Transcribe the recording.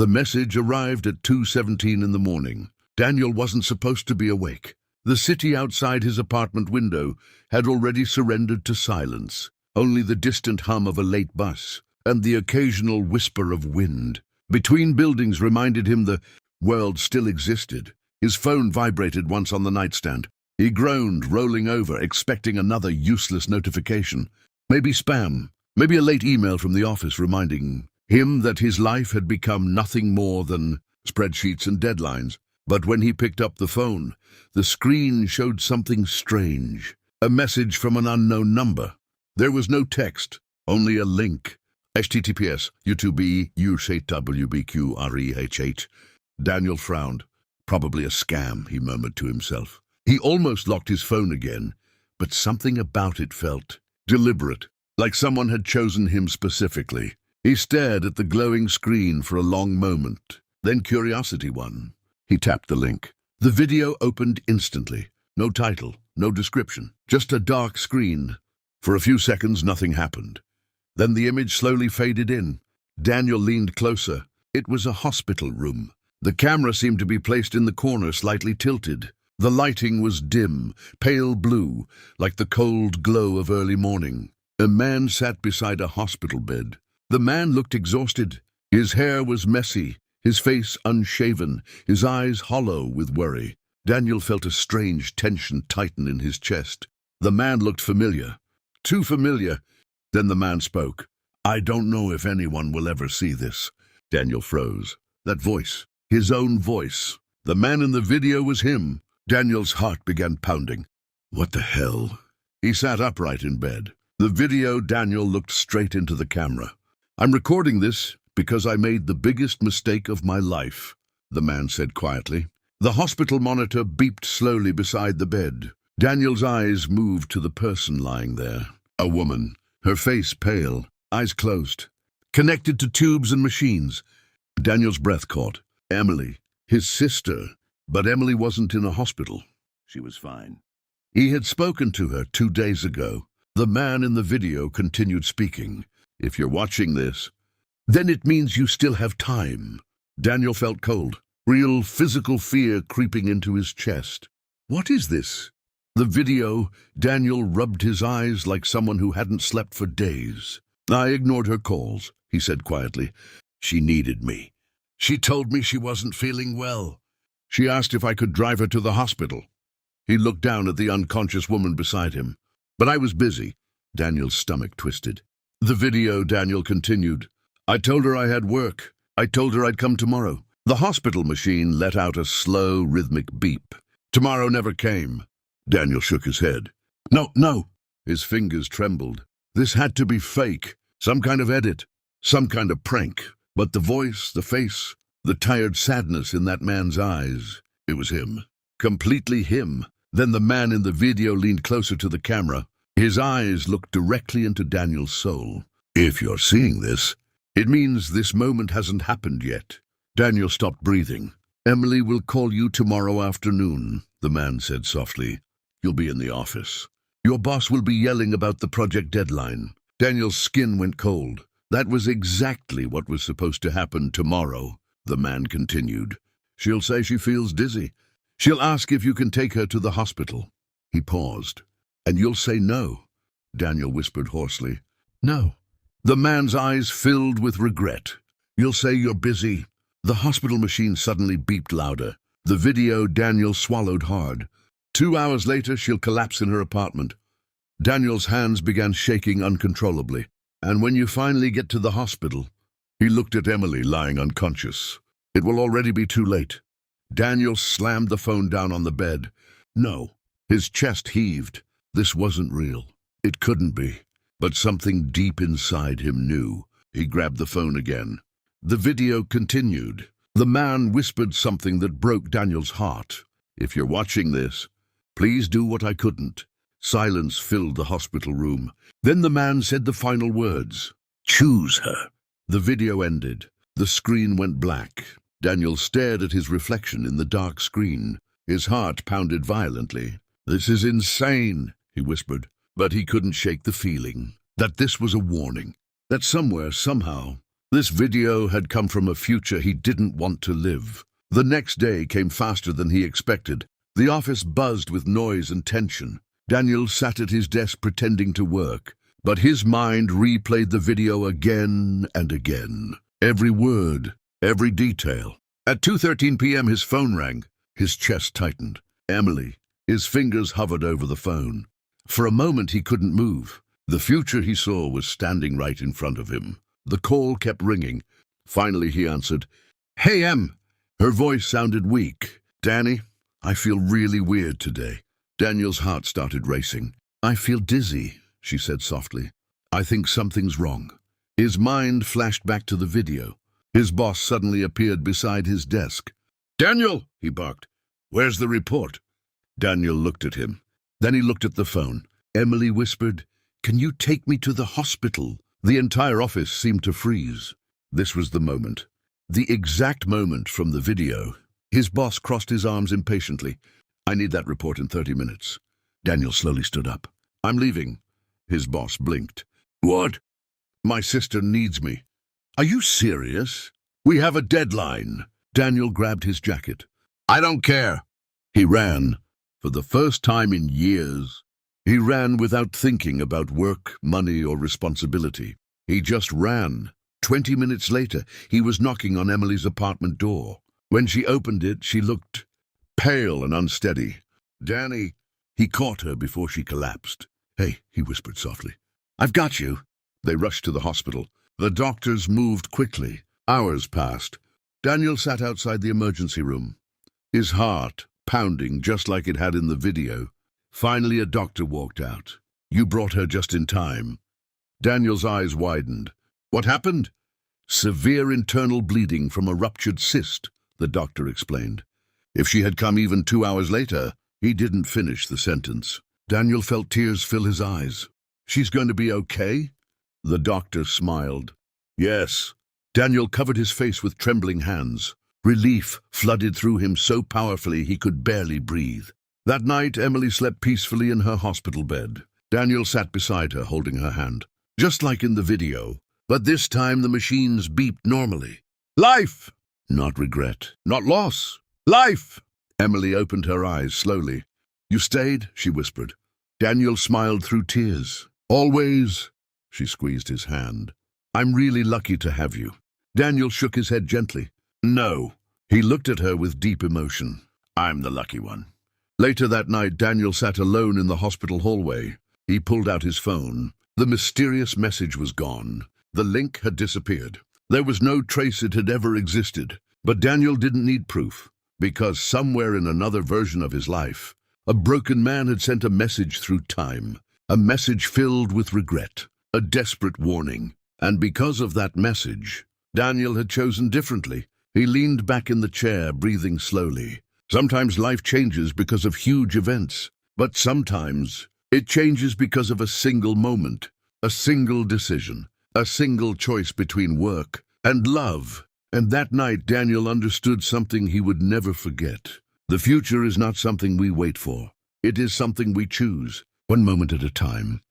The message arrived at 2:17 in the morning. Daniel wasn't supposed to be awake. The city outside his apartment window had already surrendered to silence. Only the distant hum of a late bus and the occasional whisper of wind between buildings reminded him the world still existed. His phone vibrated once on the nightstand. He groaned, rolling over, expecting another useless notification. Maybe spam, maybe a late email from the office reminding him that his life had become nothing more than spreadsheets and deadlines. But when he picked up the phone, the screen showed something strange. A message from an unknown number. There was no text, only a link. https U2B-U-WBQREH8. Daniel frowned. Probably a scam, he murmured to himself. He almost locked his phone again, but something about it felt deliberate, like someone had chosen him specifically. He stared at the glowing screen for a long moment. Then curiosity won. He tapped the link. The video opened instantly. No title, no description, just a dark screen. For a few seconds, nothing happened. Then the image slowly faded in. Daniel leaned closer. It was a hospital room. The camera seemed to be placed in the corner, slightly tilted. The lighting was dim, pale blue, like the cold glow of early morning. A man sat beside a hospital bed. The man looked exhausted. His hair was messy, his face unshaven, his eyes hollow with worry. Daniel felt a strange tension tighten in his chest. The man looked familiar. Too familiar. Then the man spoke. "I don't know if anyone will ever see this." Daniel froze. That voice, his own voice. The man in the video was him. Daniel's heart began pounding. What the hell? He sat upright in bed. The video, Daniel looked straight into the camera. "I'm recording this because I made the biggest mistake of my life," the man said quietly. The hospital monitor beeped slowly beside the bed. Daniel's eyes moved to the person lying there. A woman, her face pale, eyes closed, connected to tubes and machines. Daniel's breath caught. Emily, his sister. But Emily wasn't in a hospital. She was fine. He had spoken to her 2 days ago. The man in the video continued speaking. "If you're watching this, then it means you still have time." Daniel felt cold, real physical fear creeping into his chest. What is this? The video, Daniel rubbed his eyes like someone who hadn't slept for days. "I ignored her calls," he said quietly. "She needed me. She told me she wasn't feeling well. She asked if I could drive her to the hospital." He looked down at the unconscious woman beside him. "But I was busy." Daniel's stomach twisted. The video, Daniel continued. "I told her I had work. I told her I'd come tomorrow." The hospital machine let out a slow, rhythmic beep. Tomorrow never came. Daniel shook his head. No. His fingers trembled. This had to be fake. Some kind of edit. Some kind of prank. But the voice, the face, the tired sadness in that man's eyes. It was him. Completely him. Then the man in the video leaned closer to the camera. His eyes looked directly into Daniel's soul. "If you're seeing this, it means this moment hasn't happened yet." Daniel stopped breathing. "Emily will call you tomorrow afternoon," the man said softly. "You'll be in the office. Your boss will be yelling about the project deadline." Daniel's skin went cold. That was exactly what was supposed to happen tomorrow. The man continued. "She'll say she feels dizzy. She'll ask if you can take her to the hospital." He paused. "And you'll say no," Daniel whispered hoarsely. "No." The man's eyes filled with regret. "You'll say you're busy." The hospital machine suddenly beeped louder. The video, Daniel swallowed hard. 2 hours later, she'll collapse in her apartment. Daniel's hands began shaking uncontrollably. "And when you finally get to the hospital," he looked at Emily lying unconscious, "it will already be too late." Daniel slammed the phone down on the bed. No. His chest heaved. This wasn't real. It couldn't be. But something deep inside him knew. He grabbed the phone again. The video continued. The man whispered something that broke Daniel's heart. "If you're watching this, please do what I couldn't." Silence filled the hospital room. Then the man said the final words. "Choose her." The video ended. The screen went black. Daniel stared at his reflection in the dark screen. His heart pounded violently. "This is insane," he whispered. But he couldn't shake the feeling that this was a warning. That somewhere, somehow, This video had come from a future he didn't want to live. The next day came faster than he expected. The office buzzed with noise and tension. Daniel sat at his desk pretending to work, but his mind replayed the video again and again. Every word, every detail. At 2:13 p.m. his phone rang. His chest tightened. Emily. His fingers hovered over the phone. For a moment he couldn't move. The future he saw was standing right in front of him. The call kept ringing. Finally he answered. "Hey, Em." Her voice sounded weak. "Danny, I feel really weird today." Daniel's heart started racing. "I feel dizzy," she said softly. "I think something's wrong." His mind flashed back to the video. His boss suddenly appeared beside his desk. "Daniel," he barked, "where's the report?" Daniel looked at him. Then he looked at the phone. Emily whispered, "Can you take me to the hospital?" The entire office seemed to freeze. This was the moment. The exact moment from the video. His boss crossed his arms impatiently. "I need that report in 30 minutes. Daniel slowly stood up. "I'm leaving." His boss blinked. "What?" "My sister needs me." "Are you serious?" "We have a deadline." Daniel grabbed his jacket. "I don't care." He ran. For the first time in years, he ran without thinking about work, money, or responsibility. He just ran. 20 minutes later, he was knocking on Emily's apartment door. When she opened it, she looked pale and unsteady. "Danny." He caught her before she collapsed. "Hey," he whispered softly. "I've got you." They rushed to the hospital. The doctors moved quickly. Hours passed. Daniel sat outside the emergency room, his heart pounding just like it had in the video. Finally, a doctor walked out. "You brought her just in time." Daniel's eyes widened. "What happened?" "Severe internal bleeding from a ruptured cyst," the doctor explained. If she had come even 2 hours later, he didn't finish the sentence. Daniel felt tears fill his eyes. "She's going to be okay?" The doctor smiled. "Yes." Daniel covered his face with trembling hands. Relief flooded through him so powerfully he could barely breathe. That night, Emily slept peacefully in her hospital bed. Daniel sat beside her, holding her hand. Just like in the video, but this time the machines beeped normally. "Life!" Not regret, not loss. "Life!" Emily opened her eyes slowly. "You stayed?" she whispered. Daniel smiled through tears. "Always." She squeezed his hand. "I'm really lucky to have you." Daniel shook his head gently. "No." He looked at her with deep emotion. "I'm the lucky one." Later that night, Daniel sat alone in the hospital hallway. He pulled out his phone. The mysterious message was gone. The link had disappeared. There was no trace it had ever existed. But Daniel didn't need proof, because somewhere in another version of his life, a broken man had sent a message through time, a message filled with regret, a desperate warning. And because of that message, Daniel had chosen differently. He leaned back in the chair, breathing slowly. Sometimes life changes because of huge events, but sometimes it changes because of a single moment, a single decision, a single choice between work and love. And that night, Daniel understood something he would never forget. The future is not something we wait for. It is something we choose, one moment at a time.